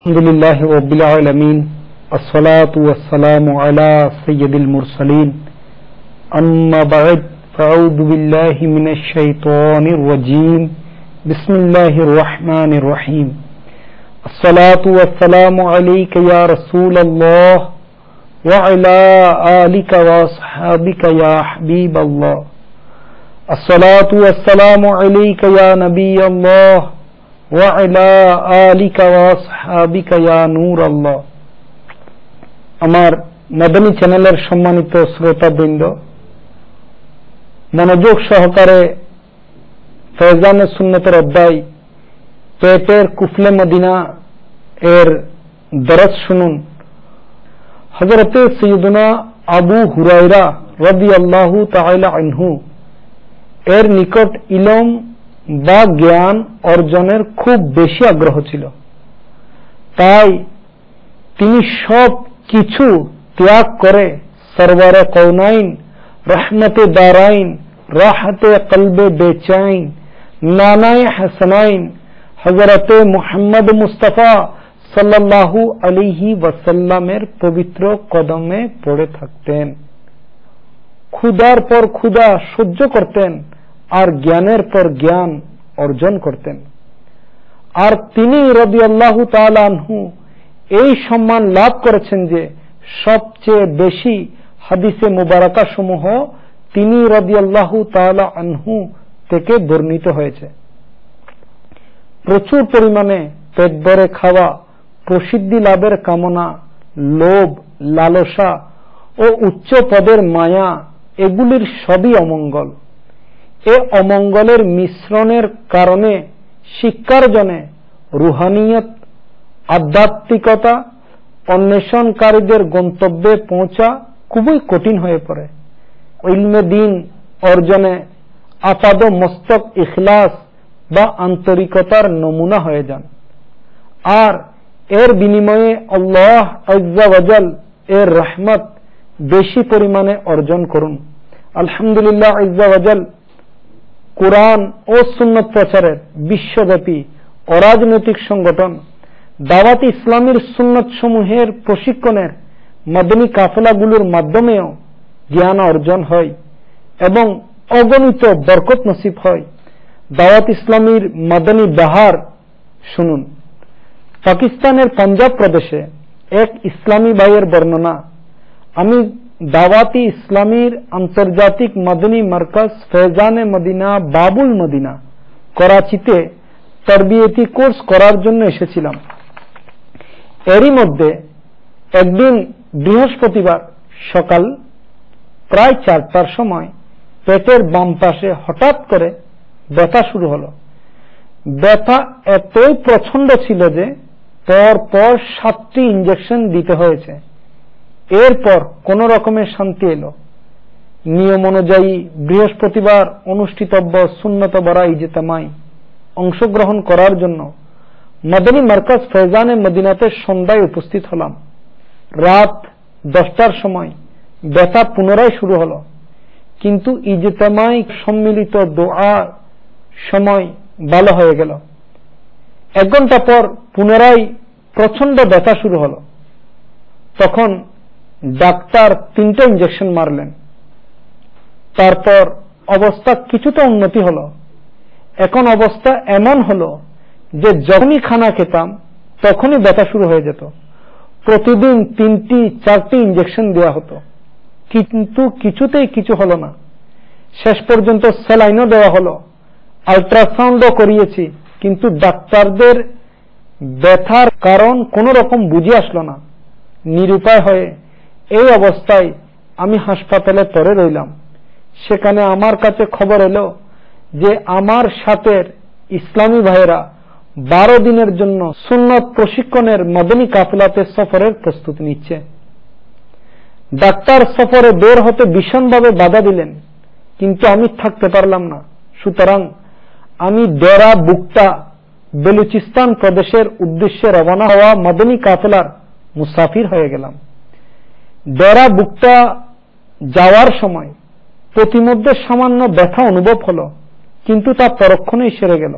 अल्हम्दुलिल्लाहि रब्बिल आलमीन अस्सलातु वस्सलामु अला सय्यिदिल मुरसलीन अम्मा बअद फ़अऊज़ु बिल्लाहि मिनश शैतानिर रजीम बिस्मिल्लाहिर रहमानिर रहीम अस्सलातु वस्सलामु अलैका या रसूलल्लाह व अला आलिका व अस्हाबिका या हबीबल्लाह अस्सलातु वस्सलामु अलैका या नबियल्लाह व अला आलिका व अस्हाबिका या नूर अल्लाह। আমার মদনী চ্যানেলের সম্মানিত শ্রোতাবৃন্দ, মনোযোগ সহকারে ফয়জানে সুন্নতের অধ্যায় পেটের কুফলে মদিনা এর দরস শুনুন। হযরতে সাইয়্যিদুনা আবু হুরায়রা রাদিয়াল্লাহু তাআলা আনহু এর নিকট ইলম বা জ্ঞান অর্জনের খুব বেশি আগ্রহ ছিল। তাই তিনি সব কিছু ত্যাগ করে সরওয়ারে কওনাইন, রহমতে দারাইন, রাহতে কলবে বেচাইন, নানায়ে হাসানাইন হযরতে মুহাম্মদ মুস্তাফা সাল্লাল্লাহু আলাইহি ওয়াসাল্লামের পবিত্র কদমে পড়ে থাকতেন। ক্ষুধার পর ক্ষুধা সহ্য করতেন আর জ্ঞানের পর জ্ঞান অর্জন করতেন। আর তিনি রাদিয়াল্লাহু তাআলা আনহু এই সম্মান লাভ করেছেন যে সবচেয়ে বেশি হাদিসে মুবারাকা সমূহ তিনি রাদিয়াল্লাহু তাআলা আনহু থেকে বর্ণিত হয়েছে। প্রচুর পরিমাণে পেট ভরে খাওয়া, প্রসিদ্ধি লাভের কামনা, লোভ, লালসা ও উচ্চ পদের মায়া এগুলির সবই অমঙ্গল। এ অমঙ্গলের মিশ্রণের কারণে শিক্ষার্জনে রুহানিয়ত, আধ্যাত্মিকতা অন্বেষণকারীদের গন্তব্যে পৌঁছা খুবই কঠিন হয়ে পড়ে। ইলমে দ্বীন অর্জনে আপাদ মস্তক ইখলাস বা আন্তরিকতার নমুনা হয়ে যান আর এর বিনিময়ে আল্লাহ আজ্জা ওয়াজাল এর রহমত বেশি পরিমাণে অর্জন করুন। আলহামদুলিল্লাহ আজ্জা ওয়াজাল কুরআন ও সুন্নত প্রচারের বিশ্বব্যাপী অরাজনৈতিক সংগঠন দাওয়াত ইসলামীর সুন্নত সমূহের প্রশিক্ষণের মদনী কাফেলাগুলোর মাধ্যমেও জ্ঞান অর্জন হয় এবং অগণিত বরকত নসিব হয়। দাওয়াত ইসলামীর মদনী বাহার শুনুন। পাকিস্তানের পাঞ্জাব প্রদেশে এক ইসলামী ভাইয়ের বর্ণনা। আমি দাওয়াতি ইসলামীর আন্তর্জাতিক মদনী মার্কাজ ফয়জানে মদিনা বাবুল মদিনা করাচিতে তরবিয়তি কোর্স করার জন্য এসেছিলাম। এরই মধ্যে একদিন বৃহস্পতিবার সকাল প্রায় 4টার সময় পেটের বাম পাশে হঠাৎ করে ব্যথা শুরু হলো। ব্যথা এতই প্রচন্ড ছিল যে পর 7টি ইঞ্জেকশন দিতে হয়েছে। এরপর কোন রকমের শান্তি এলো। নিয়ম অনুযায়ী বৃহস্পতিবার অনুষ্ঠিতব্য সুন্নত বরা ইজতেমায় অংশগ্রহণ করার জন্য মদনী মার্কাজ ফয়জানে মদিনাতে সন্ধ্যায় উপস্থিত হলাম। রাত 10টার সময় ব্যথা পুনরায় শুরু হলো, কিন্তু ইজতেমায় সম্মিলিত দোয়ার সময় ভালো হয়ে গেল। 1 ঘন্টা পর পুনরায় প্রচন্ড ব্যথা শুরু হলো। তখন ডাক্তার 3টে ইঞ্জেকশন মারলেন। তারপর অবস্থা কিছুটা উন্নতি হলো। এখন অবস্থা এমন হলো যে যখনই খানা খেতাম তখনই ব্যথা শুরু হয়ে যেত। প্রতিদিন 3টি-4টি ইঞ্জেকশন দেওয়া হতো, কিন্তু কিছুতেই কিছু হলো না। শেষ পর্যন্ত স্যালাইনও দেওয়া হলো, আল্ট্রাসাউন্ডও করিয়েছি, কিন্তু ডাক্তারদের ব্যথার কারণ কোন রকম বুঝে আসলো না। নিরুপায় হয়ে এই অবস্থায় আমি হাসপাতালে পড়ে রইলাম। সেখানে আমার কাছে খবর এলো যে আমার সাথে ইসলামী ভাইয়েরা 12 দিনের জন্য সুন্নত প্রশিক্ষণের মদনী কাফেলাতে সফরের প্রস্তুতি নিচ্ছে। ডাক্তার সফরে বের হতে ভীষণভাবে বাধা দিলেন, কিন্তু আমি থাকতে পারলাম না। সুতরাং আমি ডেরা বুকটা বেলুচিস্তান প্রদেশের উদ্দেশ্যে রওনা হওয়া মদনী কাফেলার মুসাফির হয়ে গেলাম। ডেরা বুকটা যাওয়ার সময় প্রতিমধ্যে সামান্য ব্যথা অনুভব হলো, কিন্তু তা পরক্ষণেই সেরে গেল।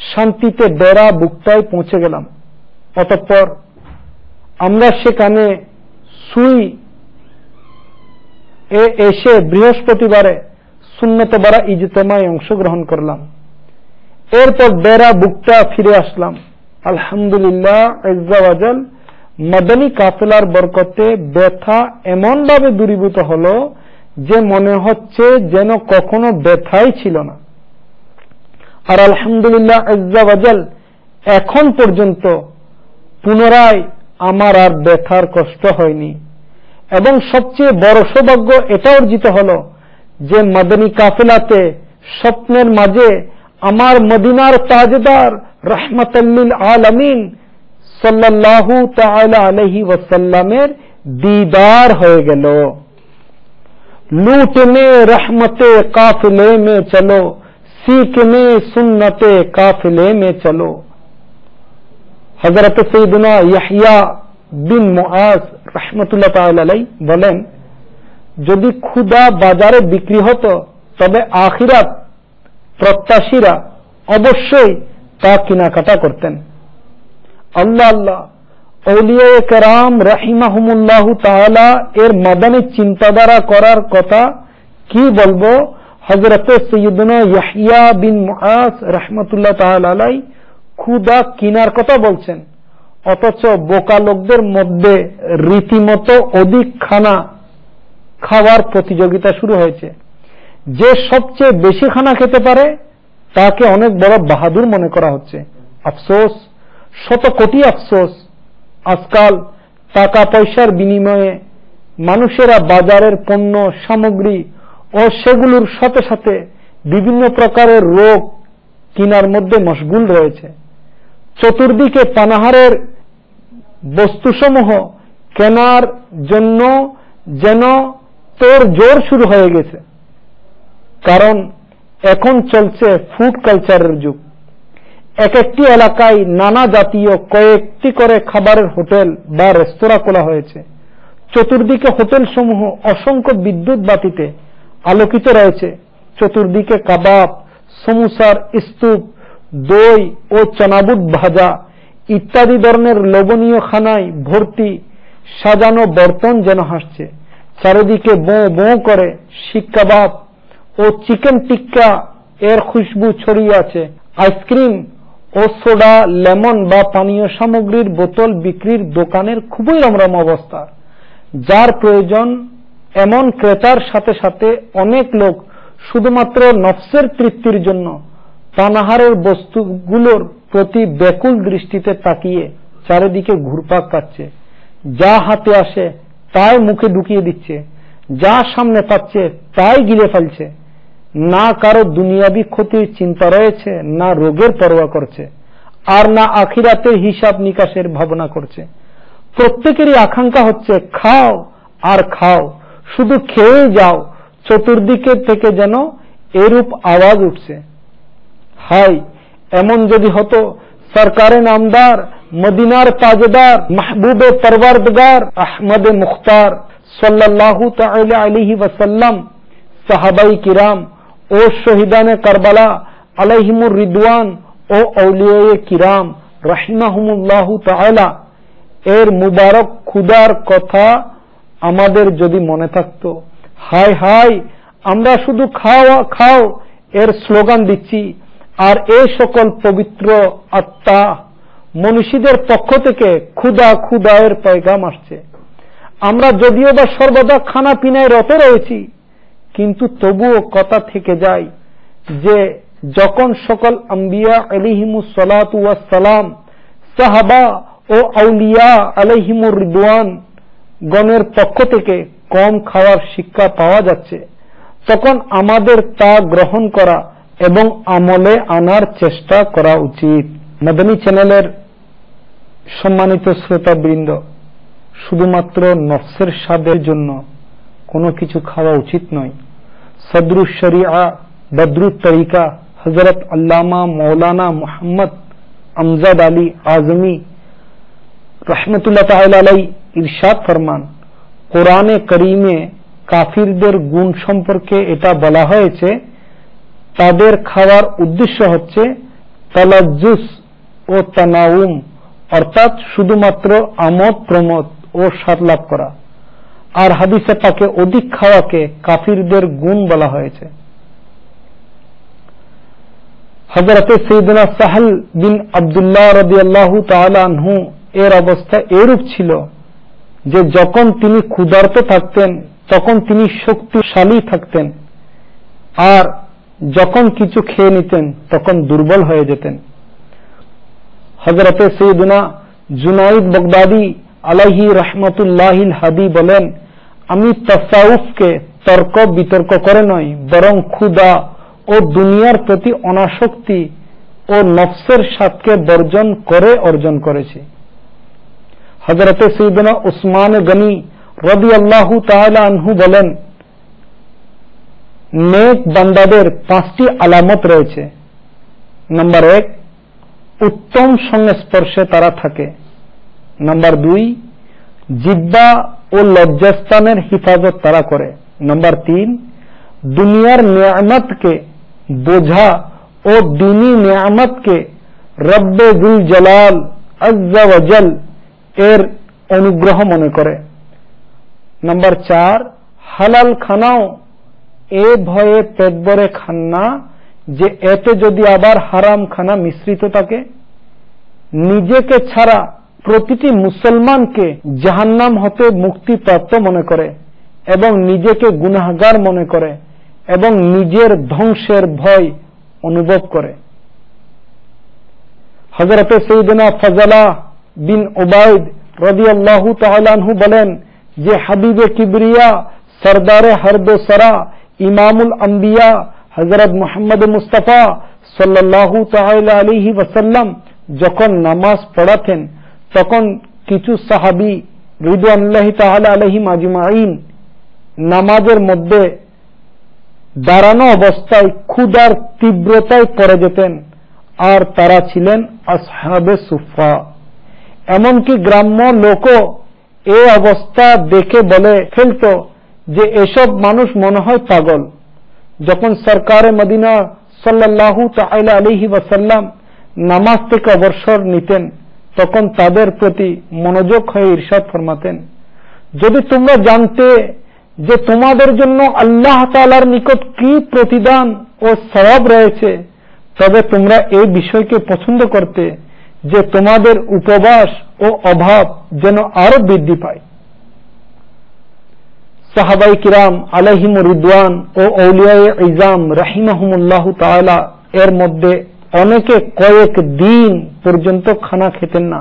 শান্তিতে ডেরা বুকটায় পৌঁছে গেলাম। অতঃপর আমরা সেখানে শুই এসে বৃহস্পতিবারে সুন্নত বারা ইজতেমায় অংশগ্রহণ করলাম। এরপর ডেরা বুকটা ফিরে আসলাম। আলহামদুলিল্লাহ আজ্জা ওয়াজাল মাদানী কাফেলার বরকতে ব্যথা এমন ভাবে দূরীভূত হলো যে মনে হচ্ছে যেন কখনো ব্যথাই ছিল না। আর আলহামদুলিল্লাহ আজ্জা ওয়াজাল এখন পর্যন্ত পুনরায় আমার আর ব্যথার কষ্ট হয়নি। এবং সবচেয়ে বড় সৌভাগ্য এটা অর্জিত হলো যে মাদানী কাফেলাতে স্বপ্নের মাঝে আমার মদিনার তাজদার রাহমাতাল লিল আলামিন সাল্লাল্লাহু তাআলা আলাইহি ওয়াসাল্লামের दीदार হয়ে গেল। लूटने रहमते काफिले में चलो, सीखने सुन्नते काफिले में चलो। हजरत सैयदना ইয়াহইয়া বিন মুআজ রাহমাতুল্লাহ তাআলা আলাইহি বলেন, যদি ক্ষুধা বাজারে বিক্রি হতো তবে আখিরাত প্রত্যাশীরা অবশ্যই তা কেনাকাটা করতেন। আল্লাহ আল্লাহ আউলিয়ায়ে কেরাম রাহিমাহুমুল্লাহ তাআলা এর মাদানী চিন্তাধারা করার কথা কি বলবো। হযরত সৈয়দনা ইয়াহইয়া বিন মুআজ রাহমাতুল্লাহ তাআলা আলাইহি ক্ষুধা কিনার কথা বলছেন, অথচ বোকা লোকদের মধ্যে রীতিমতো অধিক খানা খাওয়ার প্রতিযোগিতা শুরু হয়েছে। যে সবচেয়ে বেশি খানা খেতে পারে তাকে অনেক বড় বাহাদুর মনে করা হচ্ছে। আফসোস, শত কোটি আফসোস, আজকাল টাকা পয়সার বিনিময়ে মানুষেরা বাজারের পণ্য সামগ্রী ও সেগুলোর সাথে সাথে বিভিন্ন প্রকারের রোগ কিনার মধ্যে মশগুল রয়েছে। চতুর্দিকে পানাহারের বস্তুসমূহ কেনার জন্য যেন তোড়জোড় শুরু হয়ে গেছে, কারণ এখন চলছে ফুড কালচারের যুগ। এক একটি এলাকায় নানা জাতীয় কয়েকটি করে খাবারের হোটেল বা রেস্তোরাঁ খোলা হয়েছে। চতুর্দিকে হোটেল সমূহ অসংখ্য বিদ্যুৎ বাতিতে আলোকিত রয়েছে। চতুর্দিকে কাবাব, সমুসার স্তূপ, দই ও চনাবুট ভাজা ইত্যাদি ধরনের লোভনীয় খানায় ভর্তি সাজানো বর্তন যেন হাসছে। চারিদিকে বো বো করে শিক কাবাব ও চিকেন টিক্কা এর খুশবু ছড়িয়ে আছে। আইসক্রিম ও সোডা, লেমন বা পানীয় সামগ্রীর বোতল বিক্রির দোকানের খুবই রমরম অবস্থা। যার প্রয়োজন এমন ক্রেতার সাথে সাথে অনেক লোক শুধুমাত্র নফসের তৃপ্তির জন্য পানাহারের বস্তুগুলোর প্রতি ব্যাকুল দৃষ্টিতে তাকিয়ে চারিদিকে ঘুরপাক খাচ্ছে। যা হাতে আসে তাই মুখে ঢুকিয়ে দিচ্ছে, যা সামনে পাচ্ছে তাই গিলে ফেলছে। না কারো দুনিয়াবি ক্ষতির চিন্তা রয়েছে, না রোগের পরোয়া করছে, আর না আখিরাতের হিসাব নিকাশের ভাবনা করছে। প্রত্যেকেরই আকাঙ্ক্ষা হচ্ছে খাও আর খাও, শুধু খেয়ে যাও। চতুর্দিকে থেকে যেন এরূপ আওয়াজ উঠছে। হাই, এমন যদি হতো সরকারে নামদার, মদিনার তাজদার, মাহবুবে পরওয়ারদিগার আহমদে মুখতার সাল্লাল্লাহু তাআলা আলাইহি ওয়াসাল্লাম, সাহাবায়ে কিরাম ও শহীদানে কারবালা আলাইহিমুর রিদওয়ান ও আউলিয়ায়ে কিরাম রাহিমাহুমুল্লাহু তাআলা এর মুবারক ক্ষুধার কথা আমাদের যদি মনে থাকতো। হাই হাই, আমরা শুধু খাও খাও এর স্লোগান দিচ্ছি, আর এই সকল পবিত্র আত্মা মনীষীদের পক্ষ থেকে ক্ষুধা ক্ষুধা এর পয়গাম আসছে। আমরা যদিও বা সর্বদা খানা পিনায় রত রয়েছি, কিন্তু তবুও কথা থেকে যায় যে যখন সকল আম্বিয়া আলাইহিমুস সালাতু ওয়াস সালাম, সাহাবা ও আউলিয়া আলাইহিমুর রিদওয়ান গণের পক্ষ থেকে কম খাওয়ার শিক্ষা পাওয়া যাচ্ছে, তখন আমাদের তা গ্রহণ করা এবং আমলে আনার চেষ্টা করা উচিত। মাদানী চ্যানেলের সম্মানিত শ্রোতাবৃন্দ, শুধুমাত্র নফসের স্বাদের জন্য কোনো কিছু খাওয়া উচিত নয়। সদরুশ শরিয়া বদরুত তরিকা হযরত আল্লামা মৌলানা মুহাম্মদ আমজাদ আলী আজমি রহমতুল্লাহ তাআলা আলাইহি ইরশাদ ফরমান, কোরআনে করিমে কাফিরদের গুণ সম্পর্কে এটা বলা হয়েছে, তাদের খাওয়ার উদ্দেশ্য হচ্ছে তালাজ্জুস ও তানাউম অর্থাৎ শুধুমাত্র আমোদ প্রমোদ ও স্বাদ লাভ করা। আর হাদিসে পাকে অধিক খাওয়াকে কাফিরদের গুণ বলা হয়েছে। হযরতে সাইয়েদনা সাহল বিন আব্দুল্লাহ রাদিয়াল্লাহু তাআলা আনহু এর অবস্থা এরূপ ছিল যে যখন তিনি ক্ষুধার্ত থাকতেন তখন তিনি শক্তিশালী থাকতেন, আর যখন কিছু খেয়ে নিতেন তখন দুর্বল হয়ে যেতেন। হযরতে সাইয়েদনা জুনাইদ বাগদাদি আলাইহি রাহমাতুল্লাহিল হাদি বলেন, আমি তাসাউফকে তর্ক বিতর্ক করে নয়, বরং ক্ষুধা ও দুনিয়ার প্রতি অনাসক্তি ও নফসের স্বাদকে বর্জন করে অর্জন করেছি। হযরতে সাইয়েদনা উসমান গনি রাদিয়াল্লাহু তাআলা আনহু বলেন, নেক বান্দাদের 5টি আলামত রয়েছে। নাম্বার 1, উত্তম সংস্পর্শে তারা থাকে। নাম্বার 2, জিহ্বা ও লজ্জাস্থানের হিফাজত তারা করে। নাম্বার 3, দুনিয়ার নিয়ামতকে বোঝা ও দ্বীনি নিয়ামতকে রব্বে যুল জালাল আজ্জা ওয়া জাল এর অনুগ্রহ মনে করে। নাম্বার 4, হালাল খানাও এ ভয়ে পেট ভরে খান না যে এতে যদি আবার হারাম খানা মিশ্রিত থাকে। নিজেকে ছাড়া প্রতিটি মুসলমানকে জাহান্নাম হতে মুক্তিপ্রাপ্ত মনে করে এবং নিজেকে গুনাহগার মনে করে এবং নিজের ধ্বংসের ভয় অনুভব করে। হযরতে সাইয়েদনা ফাজলা বিন উবাইদ রাদিয়াল্লাহু তাআলা আনহু বলেন যে হাবিবে কিবরিয়া সরদারে হরদ সরা ইমামুল আম্বিয়া হযরত মুহাম্মদ মুস্তাফা সাল্লাল্লাহু তাআলা আলাইহি ওয়াসাল্লাম যখন নামাজ পড়াতেন তখন কিছু সাহাবী রিদওয়ানুল্লাহি তাআলা আলাইহিম আজমাইন নামাজের মধ্যে দাঁড়ানো অবস্থায় ক্ষুধার তীব্রতায় পড়ে যেতেন, আর তারা ছিলেন আসহাবে সুফা। এমনকি গ্রাম্য লোকও এ অবস্থা দেখে বলে ফেলত যে এসব মানুষ মনে হয় পাগল। যখন সরকারে মদিনা সাল্লাল্লাহু তাআলা আলাইহি ওয়াসাল্লাম নামাজ থেকে অবসর নিতেন তখন তাদের প্রতি মনোযোগ হয়ে ইরশাদ ফরমাতেন, যদি তোমরা জানতে যে তোমাদের জন্য আল্লাহ তাআলার নিকট কি প্রতিদান ও সওয়াব রয়েছে তবে তোমরা এই বিষয়কে পছন্দ করতে যে তোমাদের উপবাস ও অভাব যেন আরো বৃদ্ধি পায়। সাহাবায়ে কিরাম আলাইহিমুর রিদওয়ান ও আউলিয়ায়ে ইজাম রাহিমাহুমুল্লাহু তাআলা এর মধ্যে অনেকে কয়েক দিন পর্যন্ত খানা খেতেন না।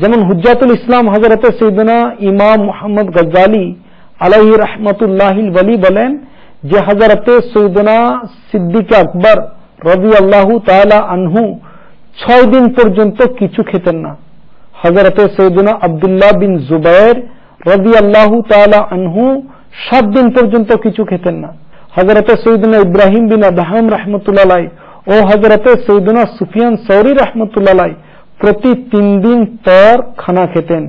যেমন হুজ্জাতুল ইসলাম হযরতে সাইয়েদনা ইমাম মুহাম্মদ গজ্জালি আলাইহি রাহমাতুল্লাহিল ওয়ালি বলেন যে হযরতে সাইয়েদনা সিদ্দিক আকবর রাদিয়াল্লাহু তাআলা আনহু 6 দিন পর্যন্ত কিছু খেতেন না। হযরতে সাইয়েদনা আব্দুল্লাহ বিন জুবায়ের রাদিয়াল্লাহু তাআলা আনহু 7 দিন পর্যন্ত কিছু খেতেন না। হযরতে সাইয়েদনা ইব্রাহিম বিন আদহাম রাহমাতুল্লাহ আলাইহি ও হযরতে সাইয়েদনা সুফিয়ান সৌরি রাহমাতুল্লাহ আলাইহি প্রতি 3 দিন পর খানা খেতেন।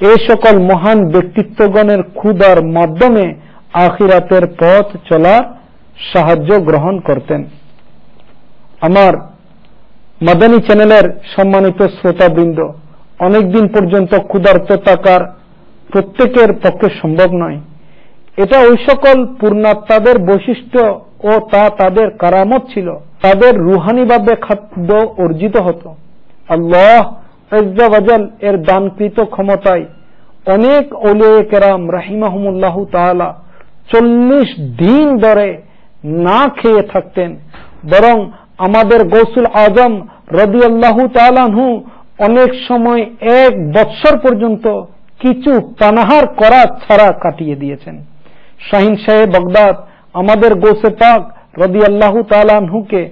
এই সকল মহান ব্যক্তিত্বগণের ক্ষুধার মাধ্যমে আখিরাতের পথ চলার সাহায্য গ্রহণ করতেন। আমার মাদানী চ্যানেলের সম্মানিত শ্রোতাবৃন্দ, অনেকদিন পর্যন্ত ক্ষুধার্ত থাকার প্রত্যেকের পক্ষে সম্ভব নয়। এটা ওই সকল পূর্ণাত্মাদের বৈশিষ্ট্য ও তা তাদের কারামত ছিল। তাদের রুহানিভাবে খাদ্য অর্জিত হতো। আল্লাহ আজ্জা ওয়া জাল এর দানকৃত ক্ষমতায় অনেক আউলিয়া কেরাম রাহিমাহুমুল্লাহু তাআলা 40 দিন ধরে না খেয়ে থাকতেন, বরং আমাদের গৌসুল আজম রাদিয়াল্লাহু তাআলা আনহু অনেক সময় 1 বৎসর পর্যন্ত কিছু পানাহার করা ছাড়া কাটিয়ে দিয়েছেন। শাহিন শাহে বাগদাদ আমাদের গৌসে পাক রাদিয়াল্লাহু তাআলা আনহুকে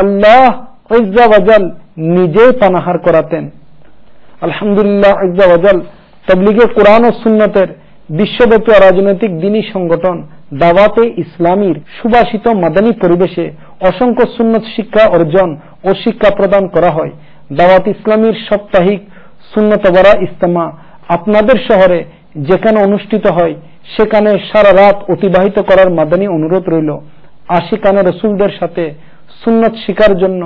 আল্লাহ আজ্জা ওয়া জাল নিজে পানাহার করাতেন। আলহামদুলিল্লাহ আজ্জা ওয়া জাল তাবলীগে কোরআন ও সুন্নতের বিশ্বব্যাপী রাজনৈতিক দ্বীনি সংগঠন দাওয়াতে ইসলামীর সুবাসিত মাদানী পরিবেশে অসংখ্য সুন্নত শিক্ষা অর্জন ও শিক্ষা প্রদান করা হয়। দাওয়াত ইসলামীর সাপ্তাহিক সুন্নতবরা ইজতেমা আপনাদের শহরে যেখানে অনুষ্ঠিত হয় সেখানে সারা রাত অতিবাহিত করার মাদানী অনুরোধ রইল। আশিকানে রাসূলদের সাথে সুন্নত শিকার জন্য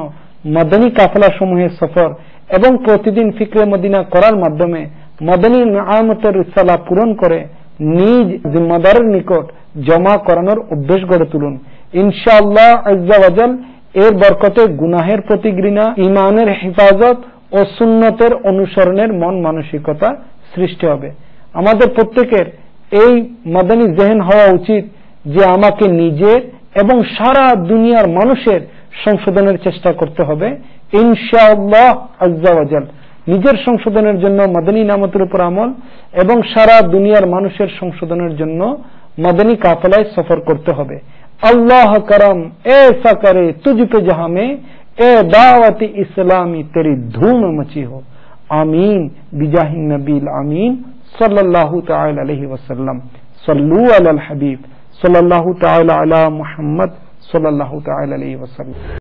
মাদানী কাফেলা সমূহের সফর এবং প্রতিদিন ফিকরে মদিনা করার মাধ্যমে মদনী নিয়ামতের রিসালা পূরণ করে নিজ জিম্মাদারের নিকট জমা করানোর অভ্যেস গড়ে তুলুন। ইনশাআল্লাহ আজ্জা ওয়াজাল এর বরকতে গুনাহের প্রতি ঘৃণা, ঈমানের হেফাজত ও সুন্নতের অনুসরণের মন মানসিকতা সৃষ্টি হবে। আমাদের প্রত্যেকের এই মদনী জেহেন হওয়া উচিত যে আমাকে নিজের এবং সারা দুনিয়ার মানুষের সংশোধনের চেষ্টা করতে হবে ইনশাআল্লাহ আজ্জা ওয়াজাল। নিজের সংশোধনের জন্য মদনী নিয়ামতের উপর আমল এবং সারা দুনিয়ার মানুষের সংশোধনের জন্য মদনী কাফেলায় সফর করতে হবে। अल्लाह करम ऐसा करे तुझ पे जहां में ए दावत इस्लामी तेरी धूम मची हो। आमीन बिजाहि नबील आमीन सल्लल्लाहु तआला अलैहि वसल्लम। सल्लू अलल हबीब सल्लल्लाहु तआला अला मुहम्मद सल्लल्लाहु तआला अलैहि वसल्लम।